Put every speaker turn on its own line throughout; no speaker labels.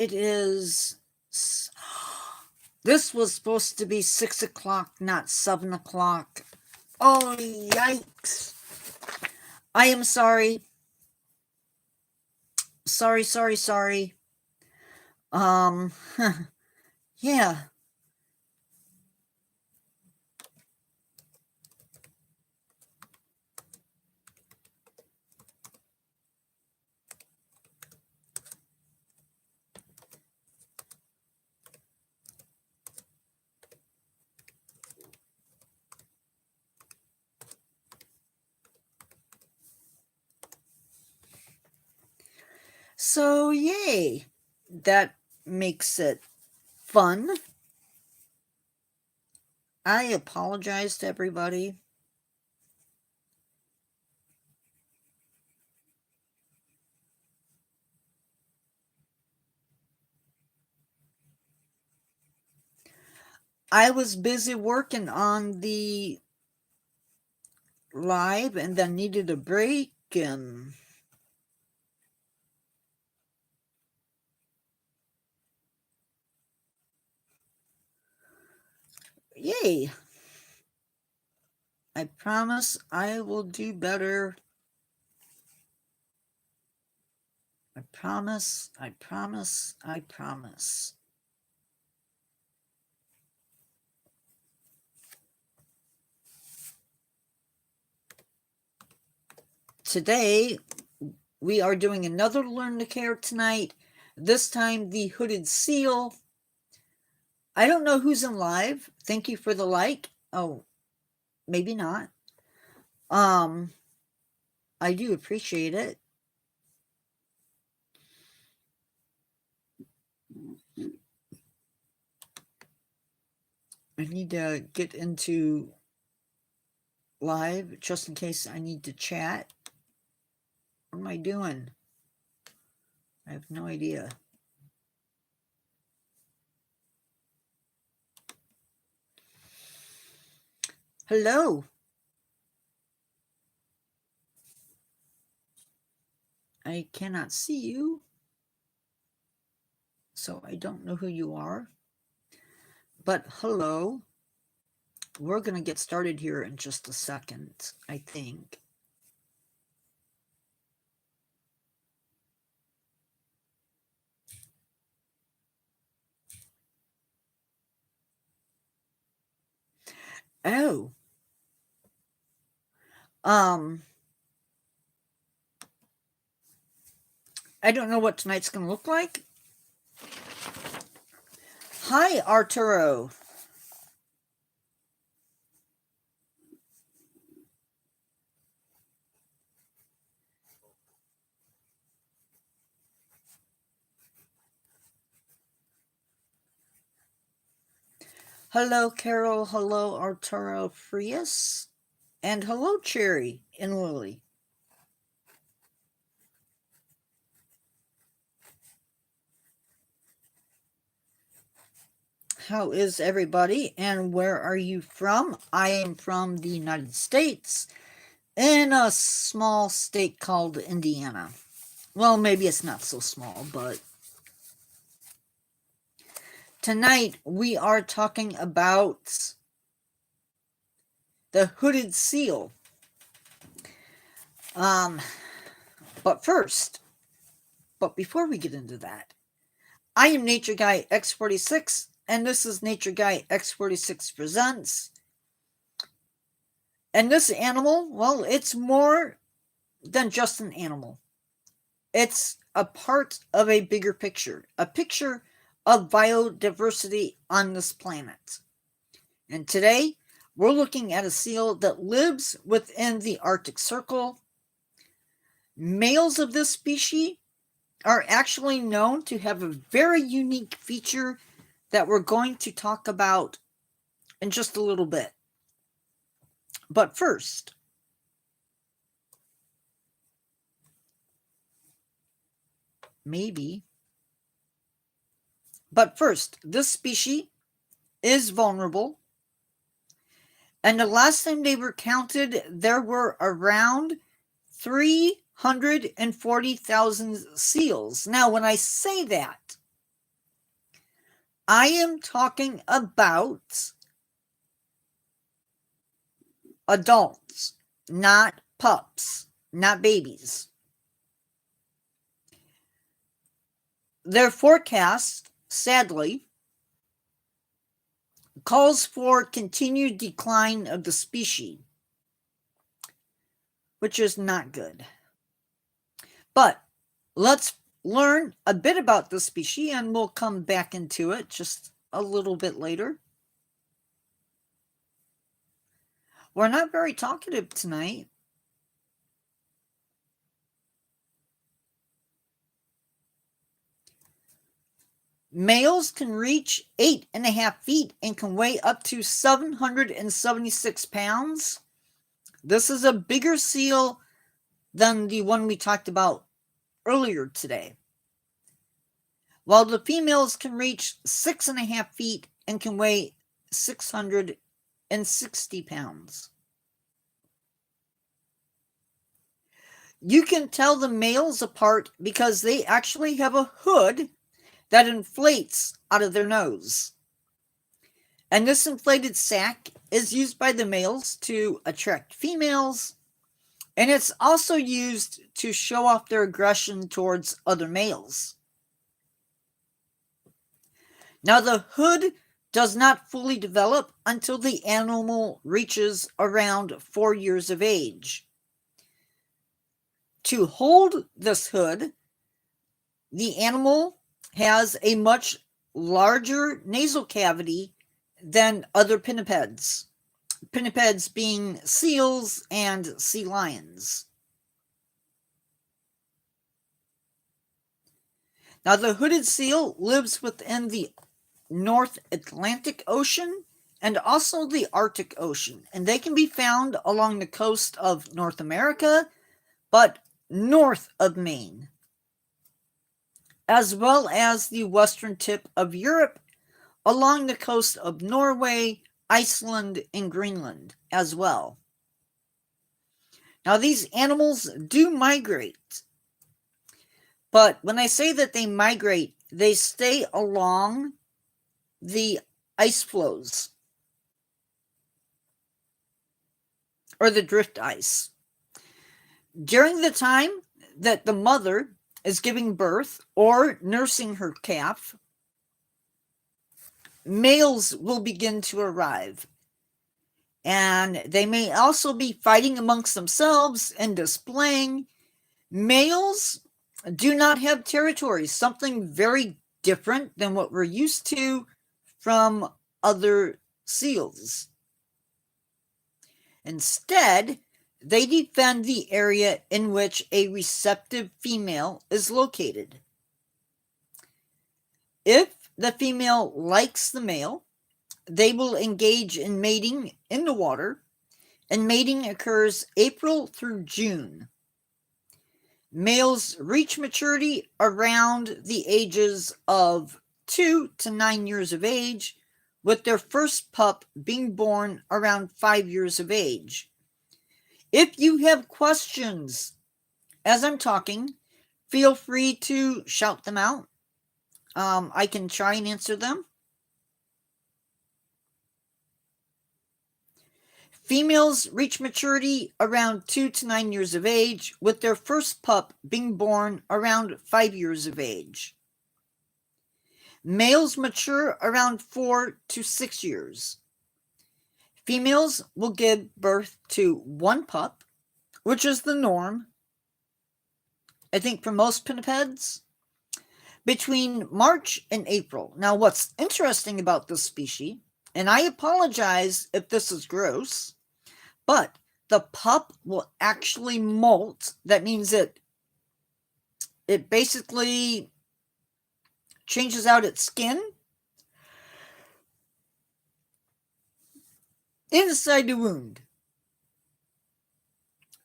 It is. This was supposed to be 6 o'clock, not 7 o'clock. Oh, yikes. I am sorry. Sorry. Um, yeah. So, yay. That makes it fun. I apologize to everybody. I was busy working on the live and then needed a break and yay. I promise I will do better. I promise. Today, we are doing another Learn to Care tonight. This time, the Hooded Seal. I don't know who's in live. Thank you for the like. Oh, maybe not. I do appreciate it. I need to get into live just in case I need to chat. What am I doing? I have no idea. Hello. I cannot see you, so I don't know who you are. But hello. We're going to get started here in just a second, I think. Oh. I don't know what tonight's going to look like. Hi, Arturo. Hello, Carol. Hello, Arturo Frias. And hello, Cherry and Lily. How is everybody? And where are you from? I am from the United States in a small state called Indiana. Well, maybe it's not so small, but tonight we are talking about the Hooded Seal. But before we get into that, I am Nature Guy X46, and this is Nature Guy X46 Presents. And this animal, well, it's more than just an animal. It's a part of a bigger picture, a picture of biodiversity on this planet. And today, we're looking at a seal that lives within the Arctic Circle. Males of this species are actually known to have a very unique feature that we're going to talk about in just a little bit. But first, this species is vulnerable. And the last time they were counted, there were around 340,000 seals. Now, when I say that, I am talking about adults, not pups, not babies. Their forecast, sadly, calls for continued decline of the species, which is not good. But let's learn a bit about the species, and we'll come back into it just a little bit later. We're not very talkative tonight. Males can reach 8.5 feet and can weigh up to 776 pounds. This is a bigger seal than the one we talked about earlier today. While the females can reach 6.5 feet and can weigh 660 pounds. You can tell the males apart because they actually have a hood that inflates out of their nose. And this inflated sac is used by the males to attract females, and it's also used to show off their aggression towards other males. Now, the hood does not fully develop until the animal reaches around 4 years of age. To hold this hood, the animal has a much larger nasal cavity than other pinnipeds. Pinnipeds being seals and sea lions. Now, the hooded seal lives within the North Atlantic Ocean and also the Arctic Ocean, and they can be found along the coast of North America, but north of Maine, as well as the western tip of Europe, along the coast of Norway, Iceland, and Greenland as well. Now, these animals do migrate, but when I say that they migrate, they stay along the ice flows or the drift ice. During the time that the mother is giving birth or nursing her calf, males will begin to arrive. And they may also be fighting amongst themselves and displaying. Males do not have territories, something very different than what we're used to from other seals. Instead, they defend the area in which a receptive female is located. If the female likes the male, they will engage in mating in the water, and mating occurs April through June. Males reach maturity around the ages of 2 to 9 years of age, with their first pup being born around 5 years of age. If you have questions as I'm talking, feel free to shout them out. I can try and answer them. Females reach maturity around 2 to 9 years of age, with their first pup being born around 5 years of age. Males mature around 4 to 6 years. Females will give birth to one pup, which is the norm, I think, for most pinnipeds, between March and April. Now, what's interesting about this species, and I apologize if this is gross, but the pup will actually molt. That means it basically changes out its skin inside the wound.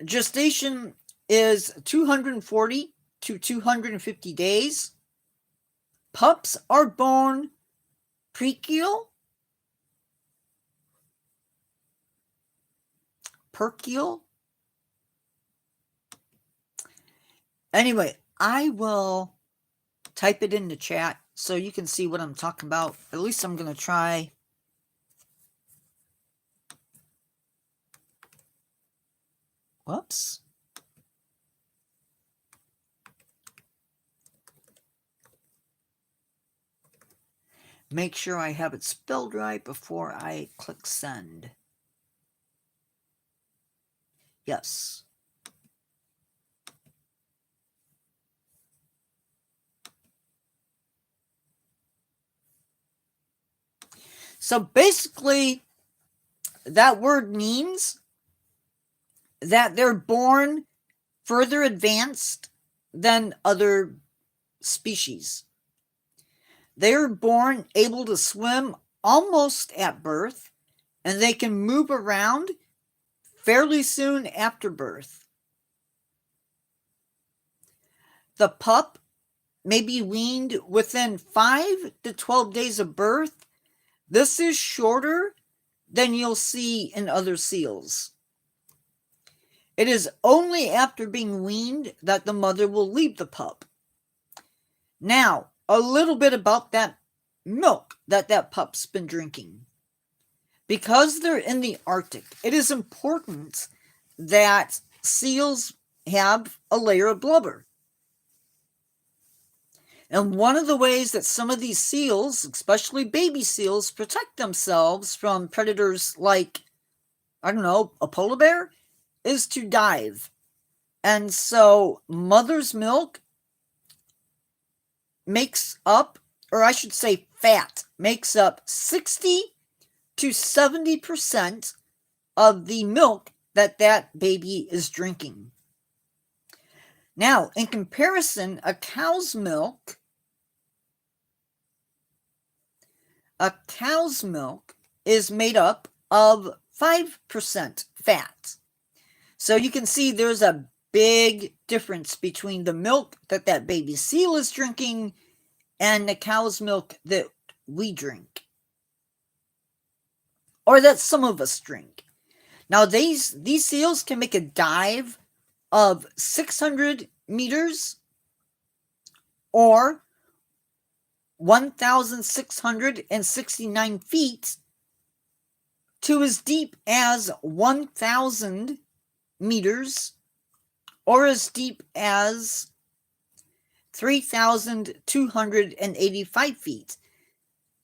Gestation is 240 to 250 days. Pups are born prekial, perkial. Anyway, I will type it in the chat so you can see what I'm talking about. At least I'm going to try. Whoops. Make sure I have it spelled right before I click send. Yes. So basically, that word means that they're born further advanced than other species. They are born able to swim almost at birth, and they can move around fairly soon after birth. The pup may be weaned within 5 to 12 days of birth. This is shorter than you'll see in other seals. It is only after being weaned that the mother will leave the pup. Now, a little bit about that milk that pup's been drinking. Because they're in the Arctic, it is important that seals have a layer of blubber. And one of the ways that some of these seals, especially baby seals, protect themselves from predators like, I don't know, a polar bear, is to dive. And so mother's milk makes up, or I should say fat, makes up 60 to 70% of the milk that baby is drinking. Now, in comparison, a cow's milk is made up of 5% fat. So you can see there's a big difference between the milk that baby seal is drinking and the cow's milk that we drink, or that some of us drink. Now, these seals can make a dive of 600 meters or 1,669 feet to as deep as 1,000 meters or as deep as 3,285 feet.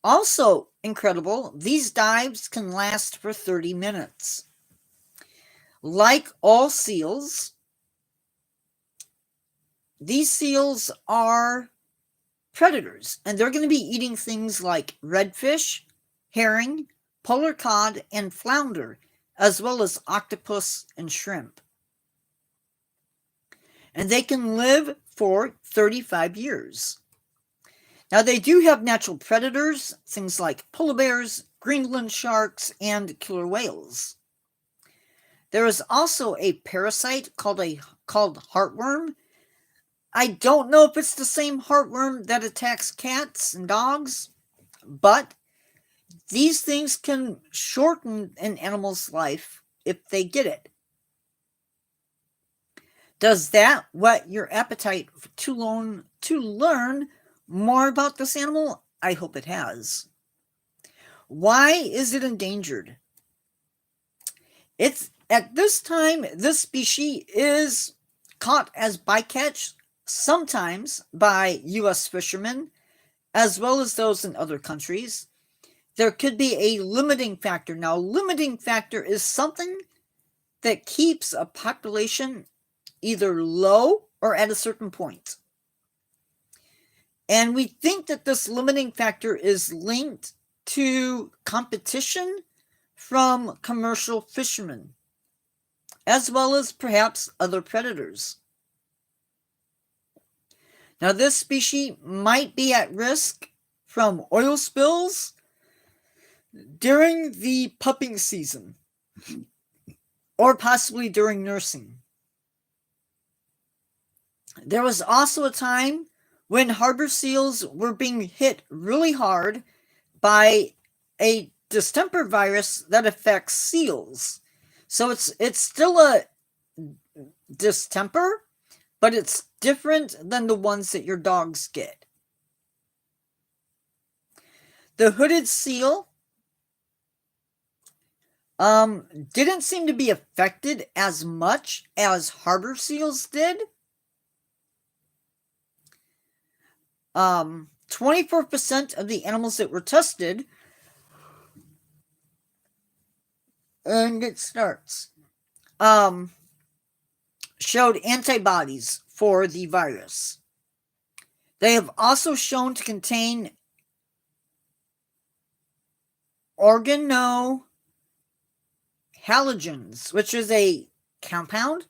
Also incredible, these dives can last for 30 minutes. Like all seals, these seals are predators, and they're going to be eating things like redfish, herring, polar cod, and flounder, as well as octopus and shrimp. And they can live for 35 years. Now, they do have natural predators, things like polar bears, Greenland sharks, and killer whales. There is also a parasite called heartworm. I don't know if it's the same heartworm that attacks cats and dogs, but these things can shorten an animal's life if they get it. Does that whet your appetite to learn more about this animal? I hope it has. Why is it endangered? It's at this time, this species is caught as bycatch, sometimes by U.S. fishermen, as well as those in other countries. There could be a limiting factor. Now, limiting factor is something that keeps a population either low or at a certain point. And we think that this limiting factor is linked to competition from commercial fishermen, as well as perhaps other predators. Now, this species might be at risk from oil spills during the pupping season, or possibly during nursing. There was also a time when harbor seals were being hit really hard by a distemper virus that affects seals. So it's still a distemper, but it's different than the ones that your dogs get. The hooded seal didn't seem to be affected as much as harbor seals did. 24% of the animals that were tested, and it starts, showed antibodies for the virus. They have also shown to contain organohalogens, which is a compound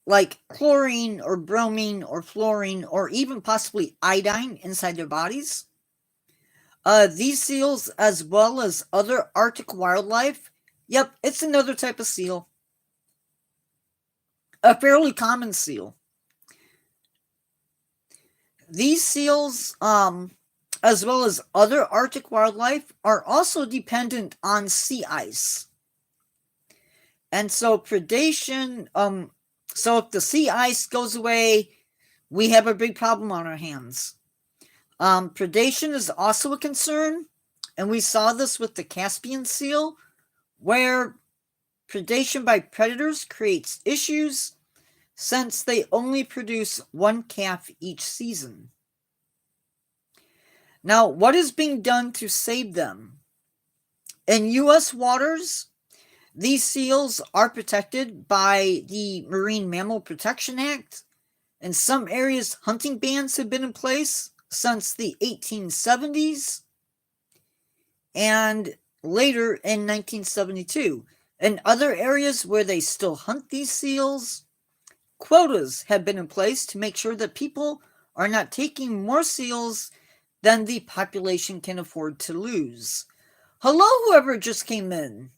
like chlorine or bromine or fluorine or even possibly iodine inside their bodies. These seals, as well as other Arctic wildlife, yep, it's another type of seal. A fairly common seal. These seals, as well as other Arctic wildlife, are also dependent on sea ice. And so predation, so if the sea ice goes away, we have a big problem on our hands. Predation is also a concern, and we saw this with the Caspian seal, where predation by predators creates issues since they only produce one calf each season. Now, what is being done to save them? In U.S. waters, these seals are protected by the Marine Mammal Protection Act. In some areas, hunting bans have been in place since the 1870s and later in 1972. In other areas where they still hunt these seals, quotas have been in place to make sure that people are not taking more seals than the population can afford to lose. Hello, whoever just came in.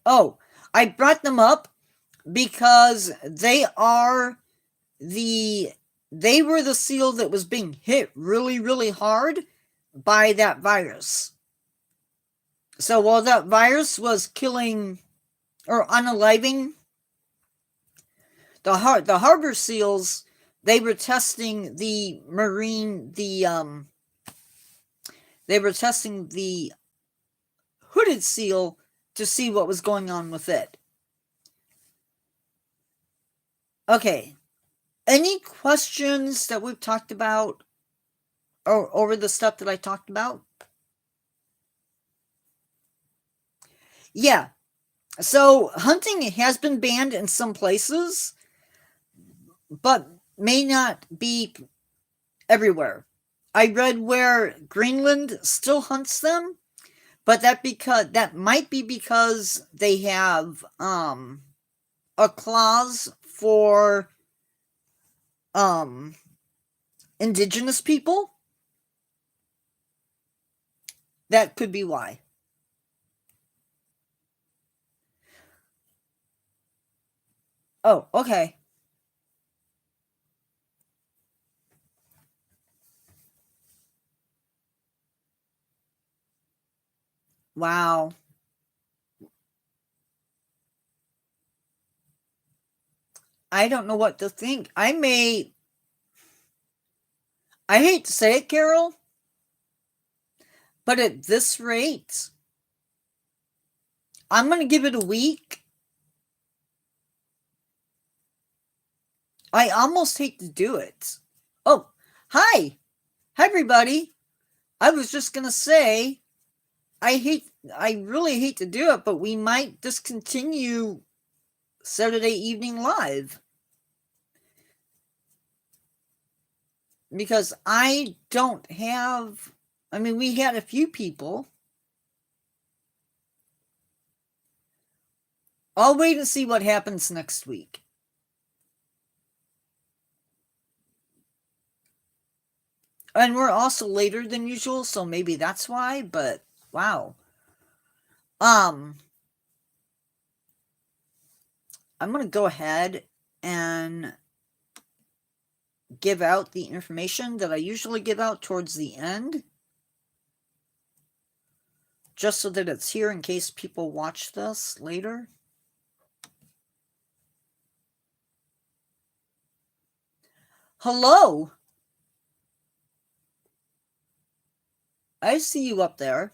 Oh, I brought them up because they were the seal that was being hit really, really hard by that virus. So while that virus was killing or unaliving the harbor seals, they were testing the hooded seal to see what was going on with it. Okay. Any questions that we've talked about or over the stuff that I talked about? Yeah. So hunting has been banned in some places, but may not be everywhere. I read where Greenland still hunts them, but that might be because they have a clause for indigenous people. That could be why. Oh, okay. Wow. I don't know what to think. I hate to say it, Carol, but at this rate, I'm going to give it a week. I almost hate to do it. Oh, hi. Hi, everybody. I was just going to say, I really hate to do it, but we might discontinue Saturday Evening Live. Because I don't have, we had a few people. I'll wait and see what happens next week. And we're also later than usual, so maybe that's why, but wow. I'm going to go ahead and give out the information that I usually give out towards the end, just so that it's here in case people watch this later. Hello. I see you up there.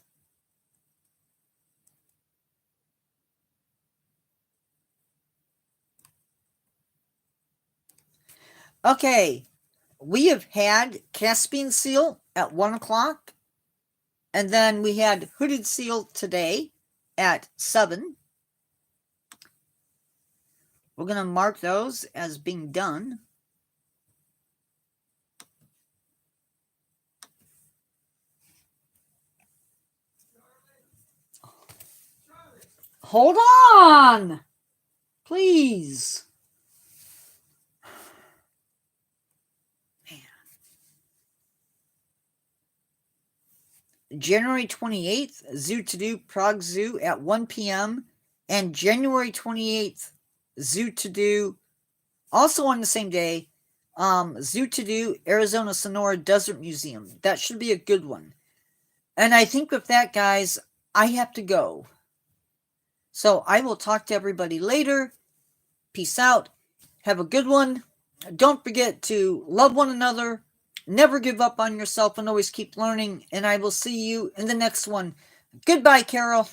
Okay. We have had Caspian seal at 1 o'clock. And then we had hooded seal today at 7. We're going to mark those as being done. Hold on, please. Man. January 28th, Zoo to Do Prague Zoo at 1 p.m. And January 28th, Zoo to Do, also on the same day, Zoo to Do Arizona Sonora Desert Museum. That should be a good one. And I think with that, guys, I have to go. So I will talk to everybody later. Peace out. Have a good one. Don't forget to love one another. Never give up on yourself and always keep learning. And I will see you in the next one. Goodbye, Carol.